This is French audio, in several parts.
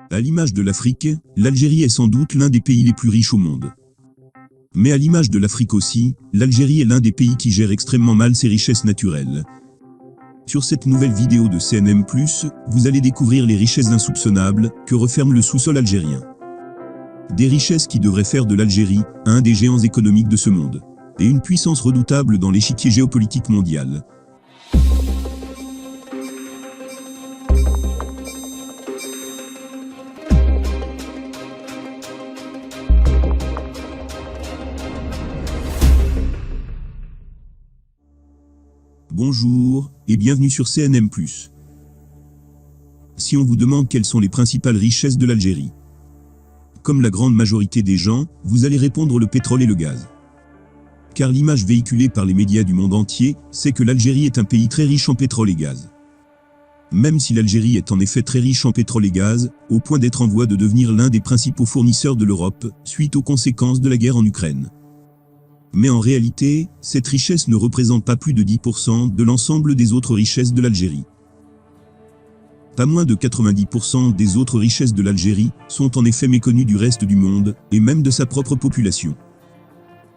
À l'image de l'Afrique, l'Algérie est sans doute l'un des pays les plus riches au monde. Mais à l'image de l'Afrique aussi, l'Algérie est l'un des pays qui gère extrêmement mal ses richesses naturelles. Sur cette nouvelle vidéo de CNM+, vous allez découvrir les richesses insoupçonnables que referme le sous-sol algérien. Des richesses qui devraient faire de l'Algérie un des géants économiques de ce monde, et une puissance redoutable dans l'échiquier géopolitique mondial. Bonjour, et bienvenue sur CNM+. Si on vous demande quelles sont les principales richesses de l'Algérie, comme la grande majorité des gens, vous allez répondre le pétrole et le gaz. Car l'image véhiculée par les médias du monde entier, c'est que l'Algérie est un pays très riche en pétrole et gaz. Même si l'Algérie est en effet très riche en pétrole et gaz, au point d'être en voie de devenir l'un des principaux fournisseurs de l'Europe, suite aux conséquences de la guerre en Ukraine. Mais en réalité, cette richesse ne représente pas plus de 10% de l'ensemble des autres richesses de l'Algérie. Pas moins de 90% des autres richesses de l'Algérie sont en effet méconnues du reste du monde, et même de sa propre population.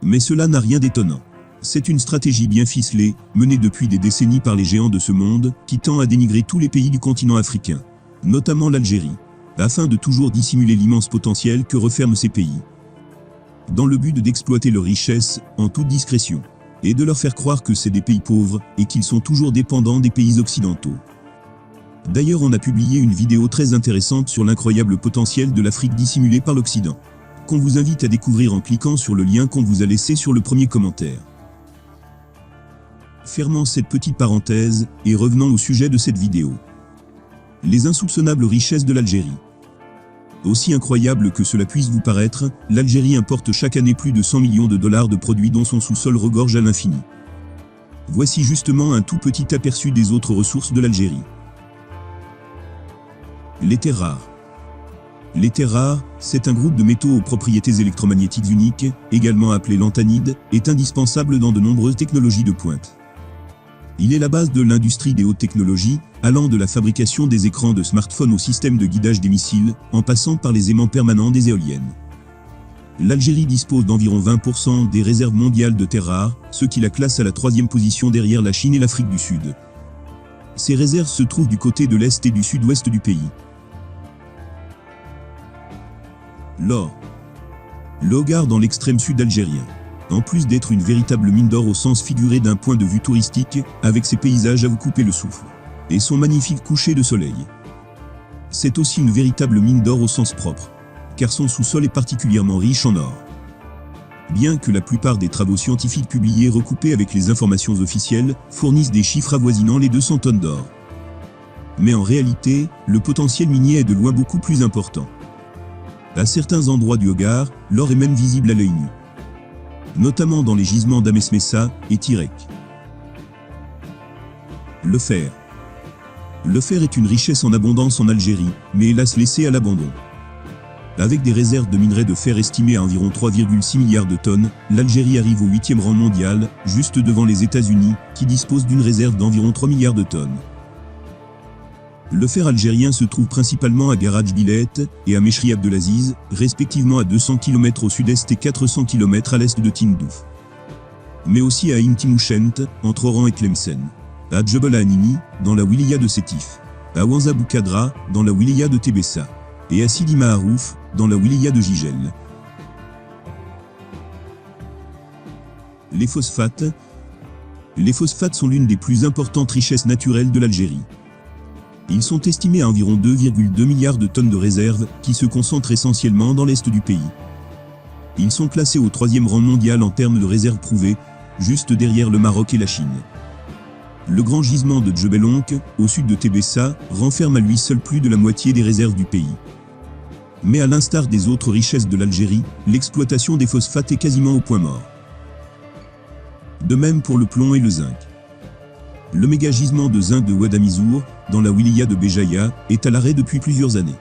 Mais cela n'a rien d'étonnant. C'est une stratégie bien ficelée, menée depuis des décennies par les géants de ce monde, qui tend à dénigrer tous les pays du continent africain, notamment l'Algérie, afin de toujours dissimuler l'immense potentiel que referment ces pays, dans le but d'exploiter leurs richesses en toute discrétion, et de leur faire croire que c'est des pays pauvres et qu'ils sont toujours dépendants des pays occidentaux. D'ailleurs, on a publié une vidéo très intéressante sur l'incroyable potentiel de l'Afrique dissimulé par l'Occident, qu'on vous invite à découvrir en cliquant sur le lien qu'on vous a laissé sur le premier commentaire. Fermant cette petite parenthèse et revenant au sujet de cette vidéo. Les insoupçonnables richesses de l'Algérie. Aussi incroyable que cela puisse vous paraître, l'Algérie importe chaque année plus de 100 millions de dollars de produits dont son sous-sol regorge à l'infini. Voici justement un tout petit aperçu des autres ressources de l'Algérie. Les terres rares. Les terres rares, c'est un groupe de métaux aux propriétés électromagnétiques uniques, également appelé lantanide, est indispensable dans de nombreuses technologies de pointe. Il est la base de l'industrie des hautes technologies, allant de la fabrication des écrans de smartphones au système de guidage des missiles, en passant par les aimants permanents des éoliennes. L'Algérie dispose d'environ 20% des réserves mondiales de terres rares, ce qui la classe à la 3e position derrière la Chine et l'Afrique du Sud. Ces réserves se trouvent du côté de l'est et du sud-ouest du pays. L'or. Le Hogar dans l'extrême sud algérien. En plus d'être une véritable mine d'or au sens figuré d'un point de vue touristique, avec ses paysages à vous couper le souffle, et son magnifique coucher de soleil. C'est aussi une véritable mine d'or au sens propre, car son sous-sol est particulièrement riche en or. Bien que la plupart des travaux scientifiques publiés recoupés avec les informations officielles fournissent des chiffres avoisinant les 200 tonnes d'or. Mais en réalité, le potentiel minier est de loin beaucoup plus important. À certains endroits du Hogar, l'or est même visible à l'œil nu, notamment dans les gisements d'Amesmessa et Tirek. Le fer. Le fer est une richesse en abondance en Algérie, mais hélas laissée à l'abandon. Avec des réserves de minerais de fer estimées à environ 3,6 milliards de tonnes, l'Algérie arrive au 8e rang mondial, juste devant les États-Unis, qui disposent d'une réserve d'environ 3 milliards de tonnes. Le fer algérien se trouve principalement à Garage Billet et à Mechri Abdelaziz, respectivement à 200 km au sud-est et 400 km à l'est de Tindouf. Mais aussi à Intimouchent, entre Oran et Tlemcen, à Djebel Hanini, dans la wilaya de Sétif, à Ouanza Boukadra, dans la wilaya de Tébessa, et à Sidi Maharouf, dans la wilaya de Jijel. Les phosphates. Les phosphates sont l'une des plus importantes richesses naturelles de l'Algérie. Ils sont estimés à environ 2,2 milliards de tonnes de réserves, qui se concentrent essentiellement dans l'est du pays. Ils sont classés au 3e rang mondial en termes de réserves prouvées, juste derrière le Maroc et la Chine. Le grand gisement de Djebel Onk, au sud de Tébessa, renferme à lui seul plus de la moitié des réserves du pays. Mais à l'instar des autres richesses de l'Algérie, l'exploitation des phosphates est quasiment au point mort. De même pour le plomb et le zinc. Le méga-gisement de zinc de Ouadamizour, dans la wilaya de Béjaïa, est à l'arrêt depuis plusieurs années.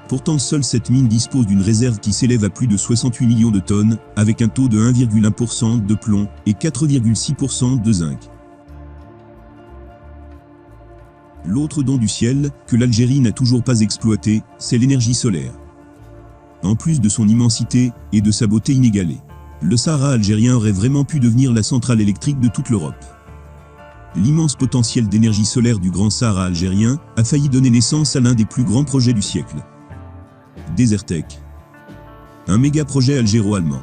Pourtant, seule cette mine dispose d'une réserve qui s'élève à plus de 68 millions de tonnes, avec un taux de 1,1% de plomb et 4,6% de zinc. L'autre don du ciel, que l'Algérie n'a toujours pas exploité, c'est l'énergie solaire. En plus de son immensité et de sa beauté inégalée, le Sahara algérien aurait vraiment pu devenir la centrale électrique de toute l'Europe. L'immense potentiel d'énergie solaire du Grand Sahara algérien a failli donner naissance à l'un des plus grands projets du siècle. Desertec. Un méga projet algéro-allemand.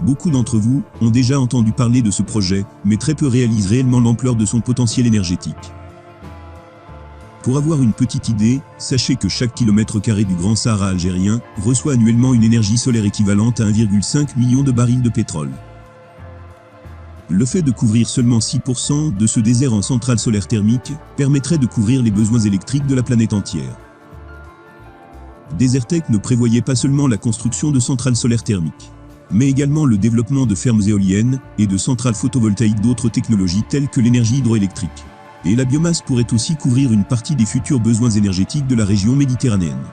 Beaucoup d'entre vous ont déjà entendu parler de ce projet, mais très peu réalisent réellement l'ampleur de son potentiel énergétique. Pour avoir une petite idée, sachez que chaque kilomètre carré du Grand Sahara algérien reçoit annuellement une énergie solaire équivalente à 1,5 million de barils de pétrole. Le fait de couvrir seulement 6% de ce désert en centrale solaire thermique permettrait de couvrir les besoins électriques de la planète entière. Desertec ne prévoyait pas seulement la construction de centrales solaires thermiques, mais également le développement de fermes éoliennes et de centrales photovoltaïques d'autres technologies telles que l'énergie hydroélectrique. Et la biomasse pourrait aussi couvrir une partie des futurs besoins énergétiques de la région méditerranéenne.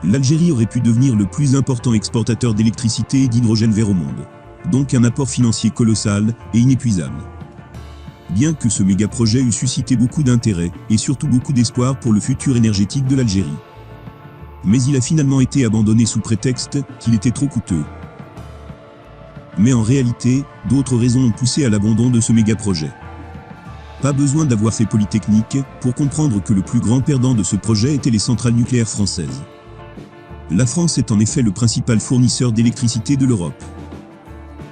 L'Algérie aurait pu devenir le plus important exportateur d'électricité et d'hydrogène vert au monde. Donc un apport financier colossal et inépuisable. Bien que ce méga-projet eût suscité beaucoup d'intérêt et surtout beaucoup d'espoir pour le futur énergétique de l'Algérie. Mais il a finalement été abandonné sous prétexte qu'il était trop coûteux. Mais en réalité, d'autres raisons ont poussé à l'abandon de ce méga-projet. Pas besoin d'avoir fait Polytechnique pour comprendre que le plus grand perdant de ce projet était les centrales nucléaires françaises. La France est en effet le principal fournisseur d'électricité de l'Europe.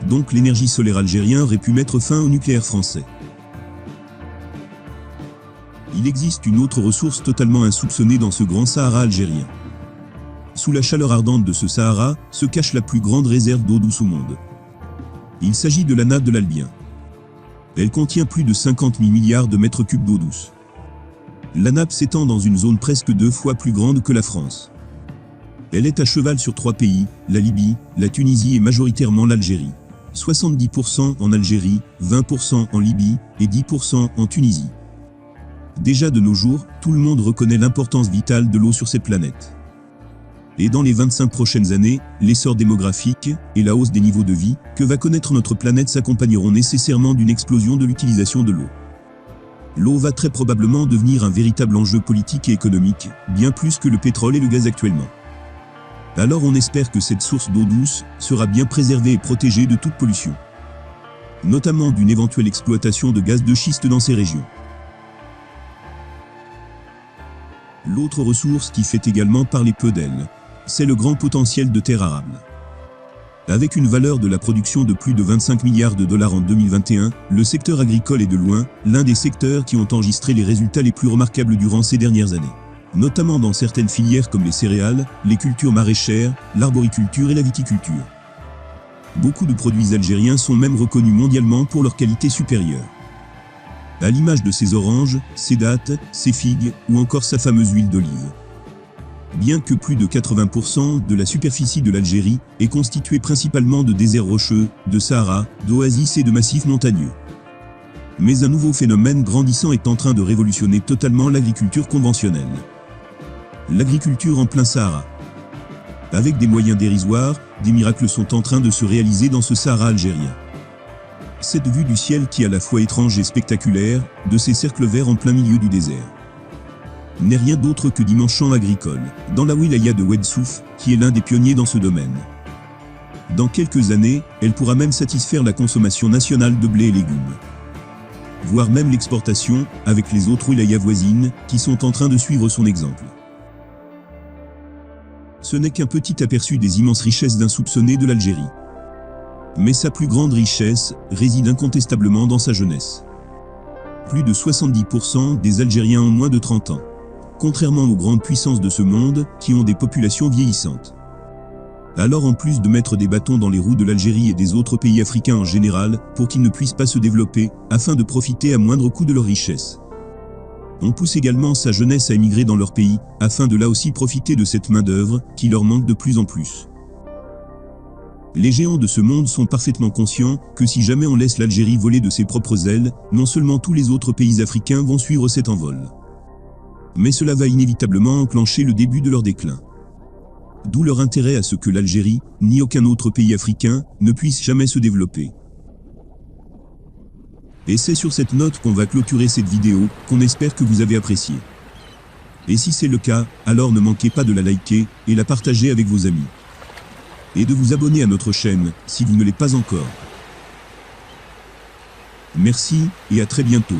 Donc l'énergie solaire algérienne aurait pu mettre fin au nucléaire français. Il existe une autre ressource totalement insoupçonnée dans ce grand Sahara algérien. Sous la chaleur ardente de ce Sahara se cache la plus grande réserve d'eau douce au monde. Il s'agit de la nappe de l'Albien. Elle contient plus de 50 000 milliards de mètres cubes d'eau douce. La nappe s'étend dans une zone presque 2 fois plus grande que la France. Elle est à cheval sur 3 pays, la Libye, la Tunisie et majoritairement l'Algérie. 70% en Algérie, 20% en Libye et 10% en Tunisie. Déjà de nos jours, tout le monde reconnaît l'importance vitale de l'eau sur cette planète. Et dans les 25 prochaines années, l'essor démographique et la hausse des niveaux de vie que va connaître notre planète s'accompagneront nécessairement d'une explosion de l'utilisation de l'eau. L'eau va très probablement devenir un véritable enjeu politique et économique, bien plus que le pétrole et le gaz actuellement. Alors on espère que cette source d'eau douce sera bien préservée et protégée de toute pollution, notamment d'une éventuelle exploitation de gaz de schiste dans ces régions. L'autre ressource qui fait également parler peu d'elle, c'est le grand potentiel de terres arables. Avec une valeur de la production de plus de 25 milliards de dollars en 2021, le secteur agricole est de loin l'un des secteurs qui ont enregistré les résultats les plus remarquables durant ces dernières années, notamment dans certaines filières comme les céréales, les cultures maraîchères, l'arboriculture et la viticulture. Beaucoup de produits algériens sont même reconnus mondialement pour leur qualité supérieure. À l'image de ses oranges, ses dattes, ses figues ou encore sa fameuse huile d'olive. Bien que plus de 80% de la superficie de l'Algérie est constituée principalement de déserts rocheux, de Sahara, d'oasis et de massifs montagneux. Mais un nouveau phénomène grandissant est en train de révolutionner totalement l'agriculture conventionnelle. L'agriculture en plein Sahara. Avec des moyens dérisoires, des miracles sont en train de se réaliser dans ce Sahara algérien. Cette vue du ciel qui est à la fois étrange et spectaculaire, de ces cercles verts en plein milieu du désert, n'est rien d'autre que d'immenses champs agricoles, dans la wilaya de Oued Souf, qui est l'un des pionniers dans ce domaine. Dans quelques années, elle pourra même satisfaire la consommation nationale de blé et légumes. Voire même l'exportation, avec les autres wilayas voisines, qui sont en train de suivre son exemple. Ce n'est qu'un petit aperçu des immenses richesses insoupçonnées de l'Algérie. Mais sa plus grande richesse réside incontestablement dans sa jeunesse. Plus de 70% des Algériens ont moins de 30 ans. Contrairement aux grandes puissances de ce monde, qui ont des populations vieillissantes. Alors en plus de mettre des bâtons dans les roues de l'Algérie et des autres pays africains en général, pour qu'ils ne puissent pas se développer, afin de profiter à moindre coût de leurs richesses. On pousse également sa jeunesse à émigrer dans leur pays, afin de là aussi profiter de cette main-d'œuvre, qui leur manque de plus en plus. Les géants de ce monde sont parfaitement conscients que si jamais on laisse l'Algérie voler de ses propres ailes, non seulement tous les autres pays africains vont suivre cet envol. Mais cela va inévitablement enclencher le début de leur déclin. D'où leur intérêt à ce que l'Algérie, ni aucun autre pays africain, ne puisse jamais se développer. Et c'est sur cette note qu'on va clôturer cette vidéo, qu'on espère que vous avez apprécié. Et si c'est le cas, alors ne manquez pas de la liker, et la partager avec vos amis. Et de vous abonner à notre chaîne, si vous ne l'êtes pas encore. Merci, et à très bientôt.